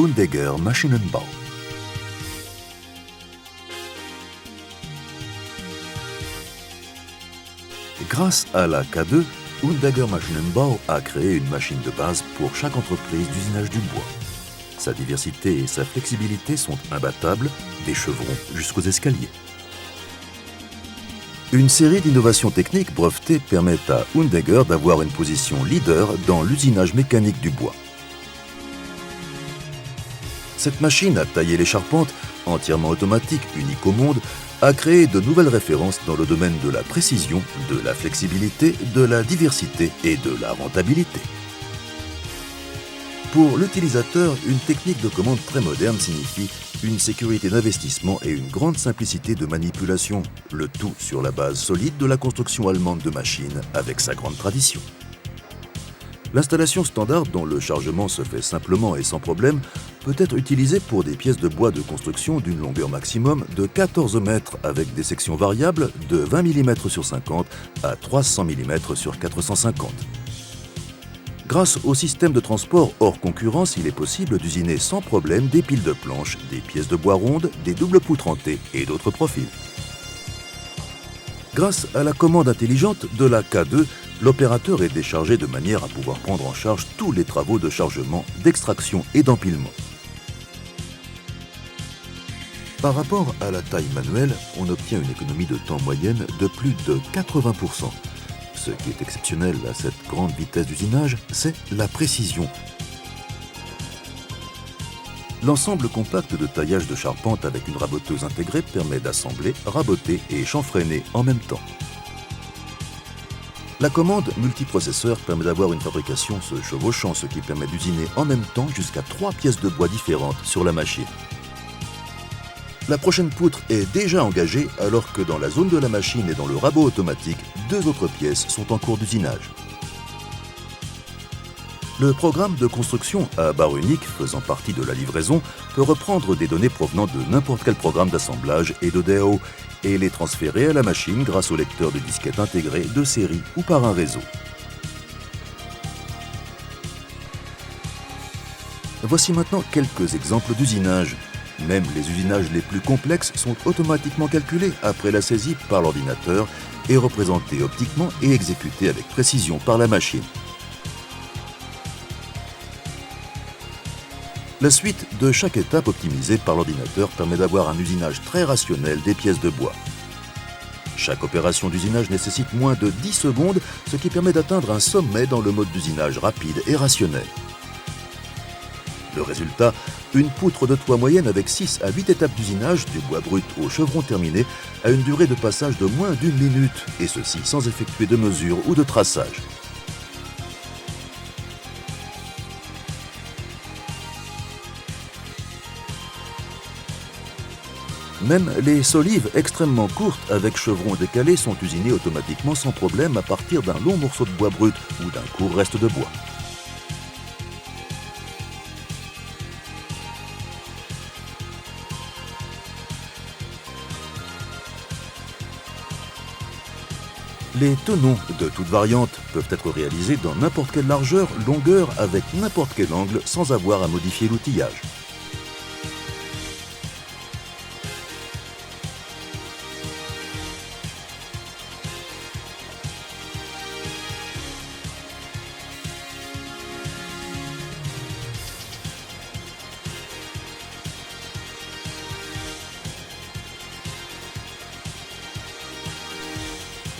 Undegger Maschinenbau. Grâce à la K2, Undegger Maschinenbau a créé une machine de base pour chaque entreprise d'usinage du bois. Sa diversité et sa flexibilité sont imbattables, des chevrons jusqu'aux escaliers. Une série d'innovations techniques brevetées permettent à Undegger d'avoir une position leader dans l'usinage mécanique du bois. Cette machine à tailler les charpentes, entièrement automatique, unique au monde, a créé de nouvelles références dans le domaine de la précision, de la flexibilité, de la diversité et de la rentabilité. Pour l'utilisateur, une technique de commande très moderne signifie une sécurité d'investissement et une grande simplicité de manipulation, le tout sur la base solide de la construction allemande de machines avec sa grande tradition. L'installation standard dont le chargement se fait simplement et sans problème peut être utilisée pour des pièces de bois de construction d'une longueur maximum de 14 mètres avec des sections variables de 20 mm sur 50 à 300 mm sur 450. Grâce au système de transport hors concurrence, il est possible d'usiner sans problème des piles de planches, des pièces de bois rondes, des doubles poutres en T et d'autres profils. Grâce à la commande intelligente de la K2, l'opérateur est déchargé de manière à pouvoir prendre en charge tous les travaux de chargement, d'extraction et d'empilement. Par rapport à la taille manuelle, on obtient une économie de temps moyenne de plus de 80%. Ce qui est exceptionnel à cette grande vitesse d'usinage, c'est la précision. L'ensemble compact de taillage de charpente avec une raboteuse intégrée permet d'assembler, raboter et chanfreiner en même temps. La commande multiprocesseur permet d'avoir une fabrication se chevauchant, ce qui permet d'usiner en même temps jusqu'à 3 pièces de bois différentes sur la machine. La prochaine poutre est déjà engagée alors que dans la zone de la machine et dans le rabot automatique, 2 autres pièces sont en cours d'usinage. Le programme de construction à barre unique faisant partie de la livraison peut reprendre des données provenant de n'importe quel programme d'assemblage et de DAO et les transférer à la machine grâce au lecteur de disquette intégré de série ou par un réseau. Voici maintenant quelques exemples d'usinage. Même les usinages les plus complexes sont automatiquement calculés après la saisie par l'ordinateur et représentés optiquement et exécutés avec précision par la machine. La suite de chaque étape optimisée par l'ordinateur permet d'avoir un usinage très rationnel des pièces de bois. Chaque opération d'usinage nécessite moins de 10 secondes, ce qui permet d'atteindre un sommet dans le mode d'usinage rapide et rationnel. Le résultat, une poutre de toit moyenne avec 6 à 8 étapes d'usinage du bois brut au chevron terminé a une durée de passage de moins d'1 minute, et ceci sans effectuer de mesure ou de traçage. Même les solives extrêmement courtes avec chevrons décalés sont usinées automatiquement sans problème à partir d'un long morceau de bois brut ou d'un court reste de bois. Les tenons de toute variante peuvent être réalisés dans n'importe quelle largeur, longueur, avec n'importe quel angle, sans avoir à modifier l'outillage.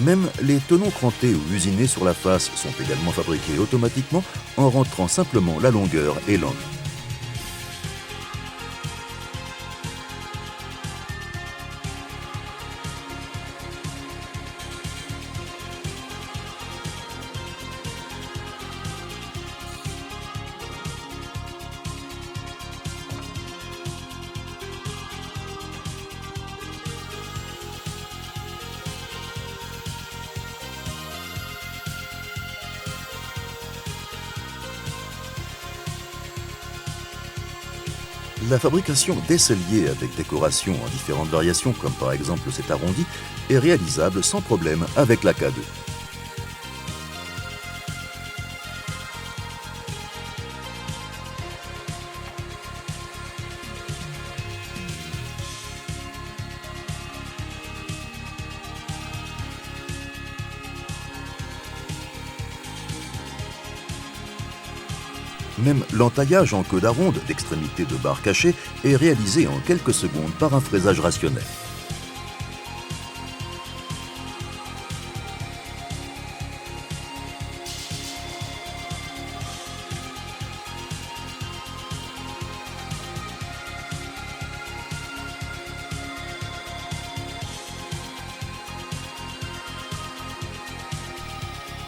Même les tenons crantés ou usinés sur la face sont également fabriqués automatiquement en rentrant simplement la longueur et l'angle. La fabrication d'aisseliers avec décoration en différentes variations, comme par exemple cet arrondi, est réalisable sans problème avec la K2. Même l'entaillage en queue d'aronde d'extrémités de barres cachées est réalisé en quelques secondes par un fraisage rationnel.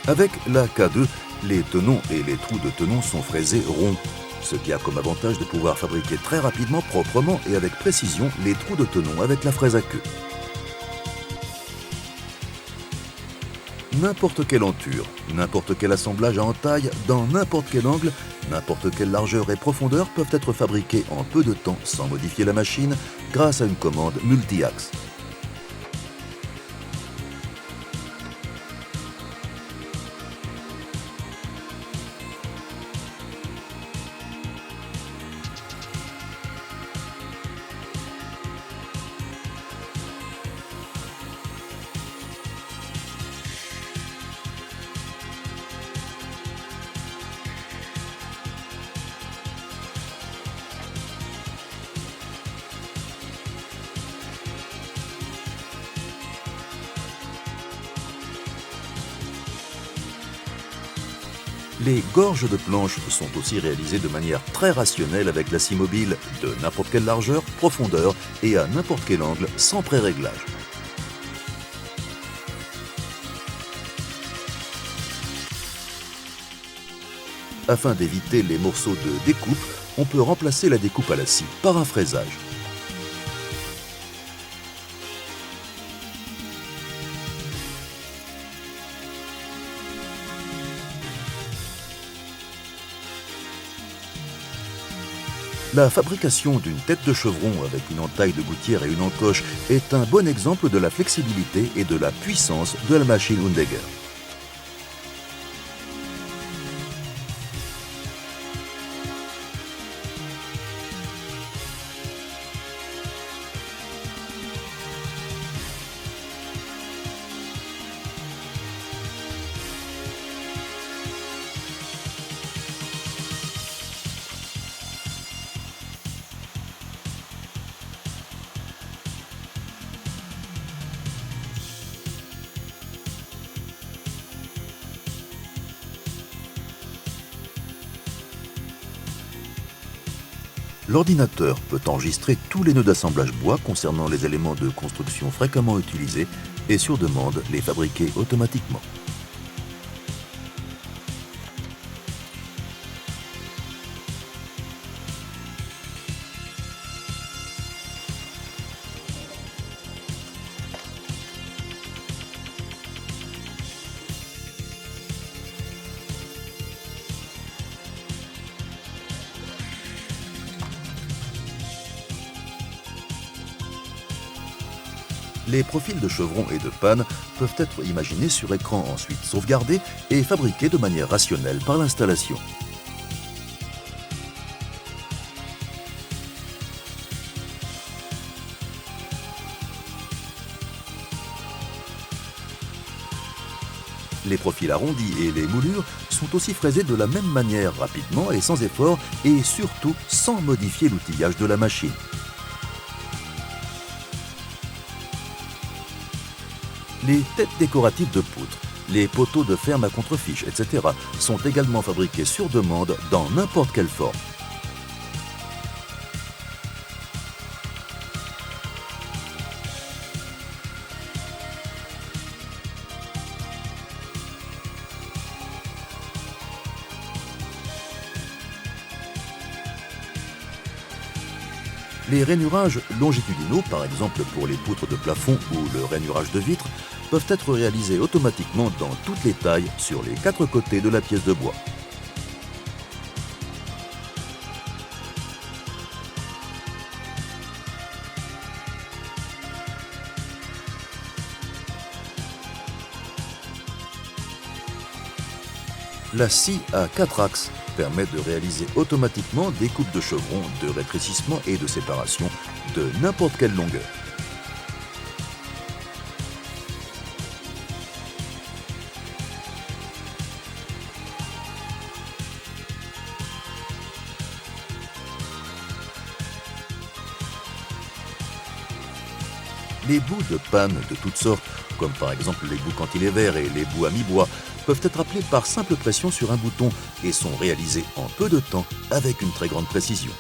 Avec la K2, les tenons et les trous de tenons sont fraisés ronds, ce qui a comme avantage de pouvoir fabriquer très rapidement, proprement et avec précision les trous de tenons avec la fraise à queue. N'importe quelle enture, n'importe quel assemblage à entaille, dans n'importe quel angle, n'importe quelle largeur et profondeur peuvent être fabriqués en peu de temps sans modifier la machine grâce à une commande multi-axe. Les gorges de planches sont aussi réalisées de manière très rationnelle avec la scie mobile, de n'importe quelle largeur, profondeur et à n'importe quel angle sans pré-réglage. Afin d'éviter les morceaux de découpe, on peut remplacer la découpe à la scie par un fraisage. La fabrication d'une tête de chevron avec une entaille de gouttière et une encoche est un bon exemple de la flexibilité et de la puissance de la machine Undegger. L'ordinateur peut enregistrer tous les nœuds d'assemblage bois concernant les éléments de construction fréquemment utilisés et sur demande les fabriquer automatiquement. Les profils de chevrons et de pannes peuvent être imaginés sur écran, ensuite sauvegardés et fabriqués de manière rationnelle par l'installation. Les profils arrondis et les moulures sont aussi fraisés de la même manière, rapidement et sans effort, et surtout sans modifier l'outillage de la machine. Les têtes décoratives de poutres, les poteaux de ferme à contrefiche, etc. sont également fabriqués sur demande dans n'importe quelle forme. Les rainurages longitudinaux, par exemple pour les poutres de plafond ou le rainurage de vitres, peuvent être réalisés automatiquement dans toutes les tailles sur les 4 côtés de la pièce de bois. La scie à 4 axes permet de réaliser automatiquement des coupes de chevrons, de rétrécissement et de séparation de n'importe quelle longueur. Les bouts de panne de toutes sortes, comme par exemple les bouts cantilevers et les bouts à mi-bois, peuvent être appelés par simple pression sur un bouton et sont réalisés en peu de temps avec une très grande précision.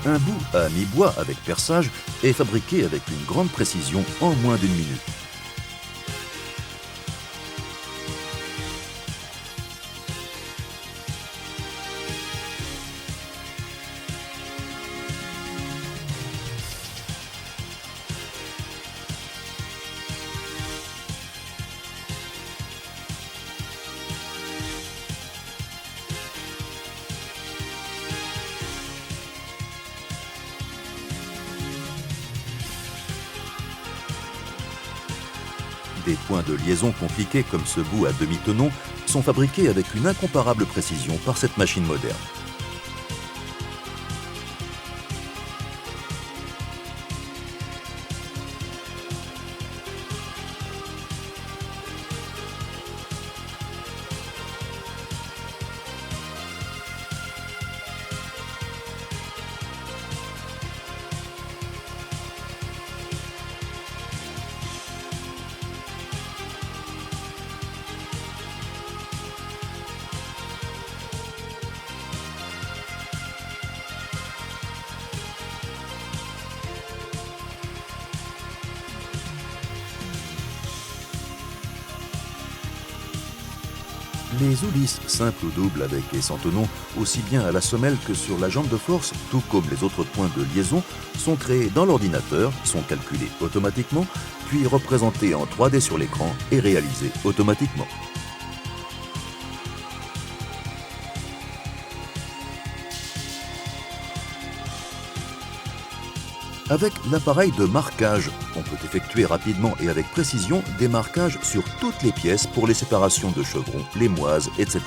Un bout à mi-bois avec perçage est fabriqué avec une grande précision en moins d'1 minute. Des points de liaison compliqués comme ce bout à demi-tenon sont fabriqués avec une incomparable précision par cette machine moderne. Les oulisses simples ou doubles avec et sans tenon, aussi bien à la semelle que sur la jambe de force, tout comme les autres points de liaison, sont créés dans l'ordinateur, sont calculés automatiquement, puis représentés en 3D sur l'écran et réalisés automatiquement. Avec l'appareil de marquage, on peut effectuer rapidement et avec précision des marquages sur toutes les pièces pour les séparations de chevrons, les moises, etc.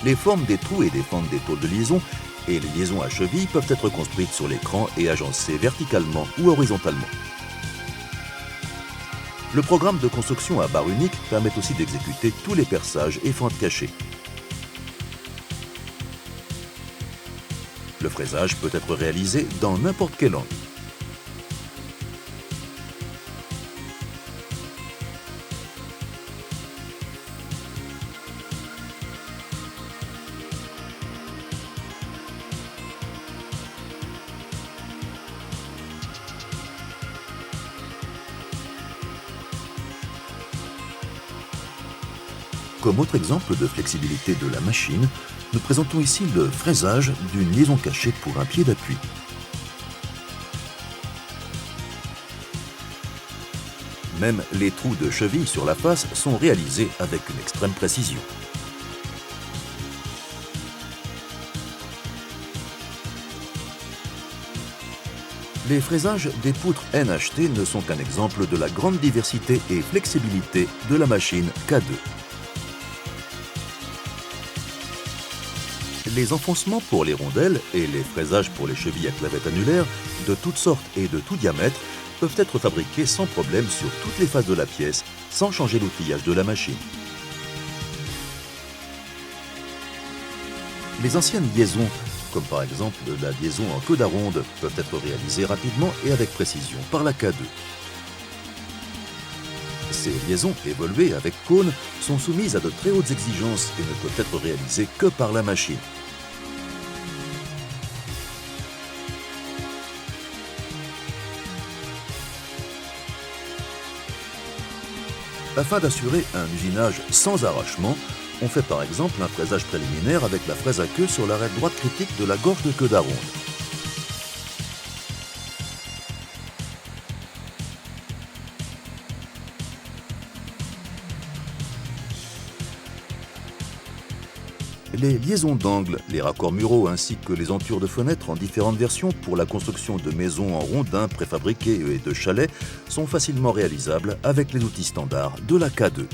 Les formes des trous et des fentes des tôles de liaison et les liaisons à cheville peuvent être construites sur l'écran et agencées verticalement ou horizontalement. Le programme de construction à barre unique permet aussi d'exécuter tous les perçages et fentes cachées. Le fraisage peut être réalisé dans n'importe quel angle. Comme autre exemple de flexibilité de la machine, nous présentons ici le fraisage d'une liaison cachée pour un pied d'appui. Même les trous de cheville sur la face sont réalisés avec une extrême précision. Les fraisages des poutres NHT ne sont qu'un exemple de la grande diversité et flexibilité de la machine K2. Les enfoncements pour les rondelles et les fraisages pour les chevilles à clavette annulaire, de toutes sortes et de tout diamètre, peuvent être fabriqués sans problème sur toutes les faces de la pièce, sans changer l'outillage de la machine. Les anciennes liaisons, comme par exemple la liaison en queue d'aronde, peuvent être réalisées rapidement et avec précision par la K2. Ces liaisons évoluées avec cône sont soumises à de très hautes exigences et ne peuvent être réalisées que par la machine. Afin d'assurer un usinage sans arrachement, on fait par exemple un fraisage préliminaire avec la fraise à queue sur l'arête droite critique de la gorge de queue d'aronde. Les liaisons d'angles, les raccords muraux ainsi que les entures de fenêtres en différentes versions pour la construction de maisons en rondins préfabriqués et de chalets sont facilement réalisables avec les outils standards de la K2.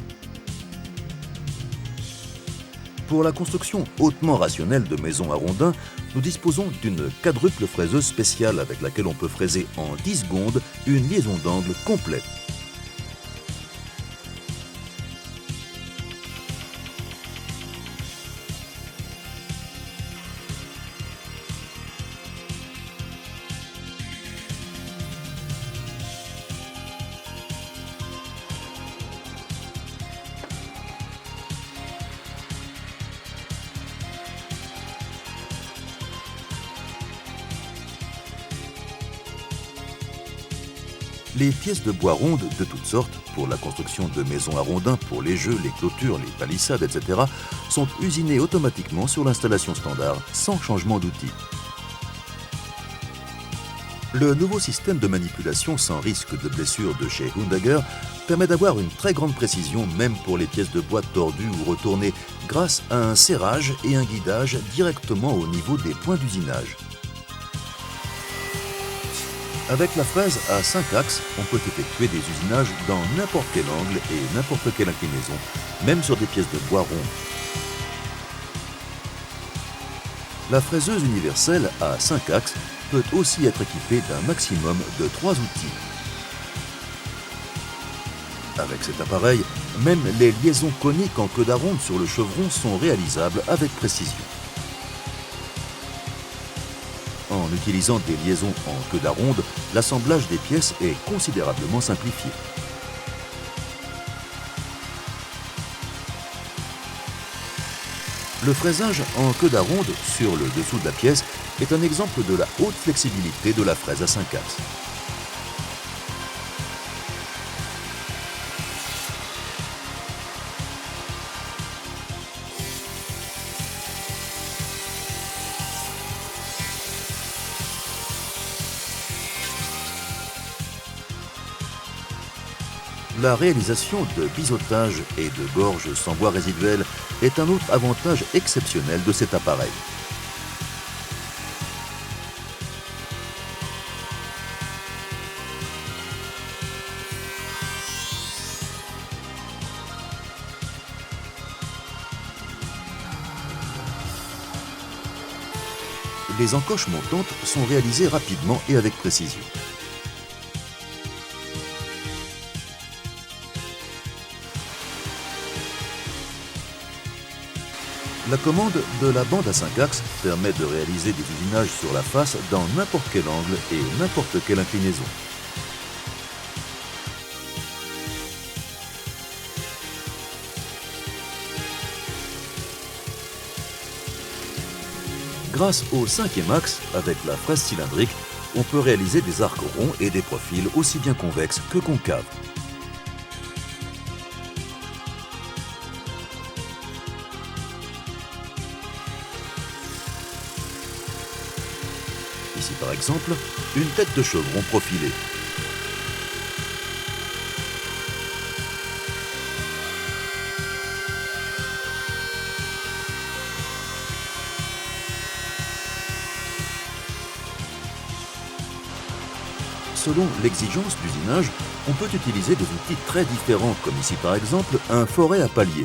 Pour la construction hautement rationnelle de maisons à rondins, nous disposons d'une quadruple fraiseuse spéciale avec laquelle on peut fraiser en 10 secondes une liaison d'angle complète. Les pièces de bois rondes de toutes sortes, pour la construction de maisons à rondins, pour les jeux, les clôtures, les palissades, etc., sont usinées automatiquement sur l'installation standard, sans changement d'outil. Le nouveau système de manipulation sans risque de blessure de chez Hundagger permet d'avoir une très grande précision même pour les pièces de bois tordues ou retournées grâce à un serrage et un guidage directement au niveau des points d'usinage. Avec la fraise à 5 axes, on peut effectuer des usinages dans n'importe quel angle et n'importe quelle inclinaison, même sur des pièces de bois rondes. La fraiseuse universelle à 5 axes peut aussi être équipée d'un maximum de 3 outils. Avec cet appareil, même les liaisons coniques en queue d'aronde sur le chevron sont réalisables avec précision. En utilisant des liaisons en queue d'aronde, l'assemblage des pièces est considérablement simplifié. Le fraisage en queue d'aronde sur le dessous de la pièce est un exemple de la haute flexibilité de la fraise à 5 axes. La réalisation de biseautage et de gorges sans bois résiduel est un autre avantage exceptionnel de cet appareil. Les encoches montantes sont réalisées rapidement et avec précision. La commande de la bande à 5 axes permet de réaliser des usinages sur la face dans n'importe quel angle et n'importe quelle inclinaison. Grâce au 5e axe, avec la fraise cylindrique, on peut réaliser des arcs ronds et des profils aussi bien convexes que concaves. Ici par exemple, une tête de chevron profilée. Selon l'exigence d'usinage, on peut utiliser des outils très différents, comme ici par exemple un forêt à palier.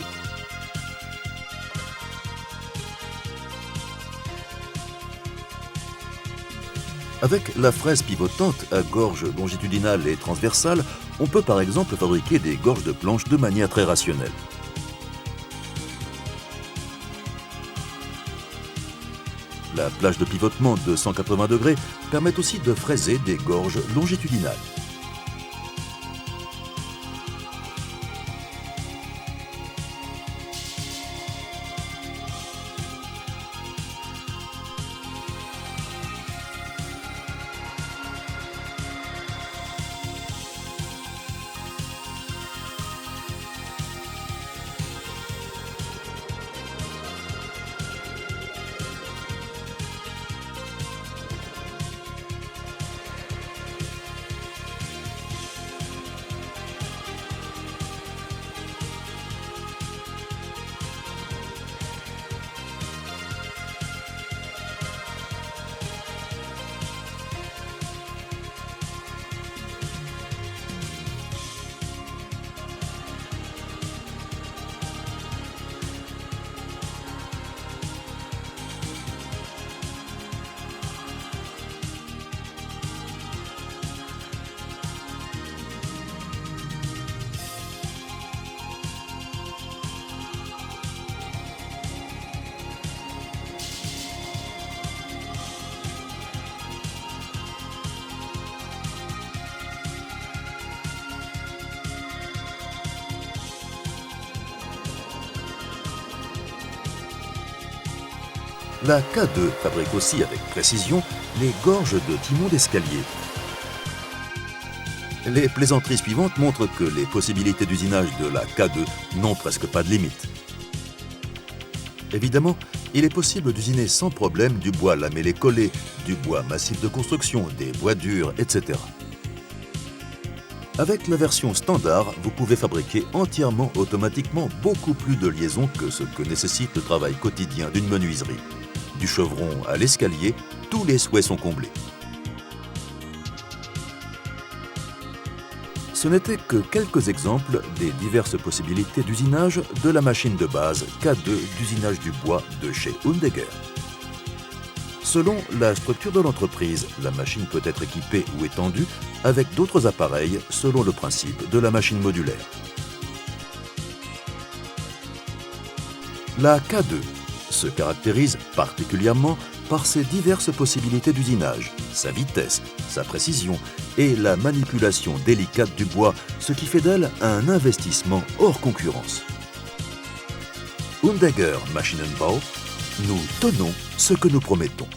Avec la fraise pivotante à gorge longitudinale et transversale, on peut par exemple fabriquer des gorges de planches de manière très rationnelle. La plage de pivotement de 180 degrés permet aussi de fraiser des gorges longitudinales. La K2 fabrique aussi avec précision les gorges de timons d'escalier. Les plaisanteries suivantes montrent que les possibilités d'usinage de la K2 n'ont presque pas de limite. Évidemment, il est possible d'usiner sans problème du bois lamellé collé, du bois massif de construction, des bois durs, etc. Avec la version standard, vous pouvez fabriquer entièrement automatiquement beaucoup plus de liaisons que ce que nécessite le travail quotidien d'une menuiserie. Du chevron à l'escalier, tous les souhaits sont comblés. Ce n'étaient que quelques exemples des diverses possibilités d'usinage de la machine de base K2 d'usinage du bois de chez Undegger. Selon la structure de l'entreprise, la machine peut être équipée ou étendue avec d'autres appareils selon le principe de la machine modulaire. La K2 se caractérise particulièrement par ses diverses possibilités d'usinage, sa vitesse, sa précision et la manipulation délicate du bois, ce qui fait d'elle un investissement hors concurrence. Undegger Maschinenbau, nous tenons ce que nous promettons.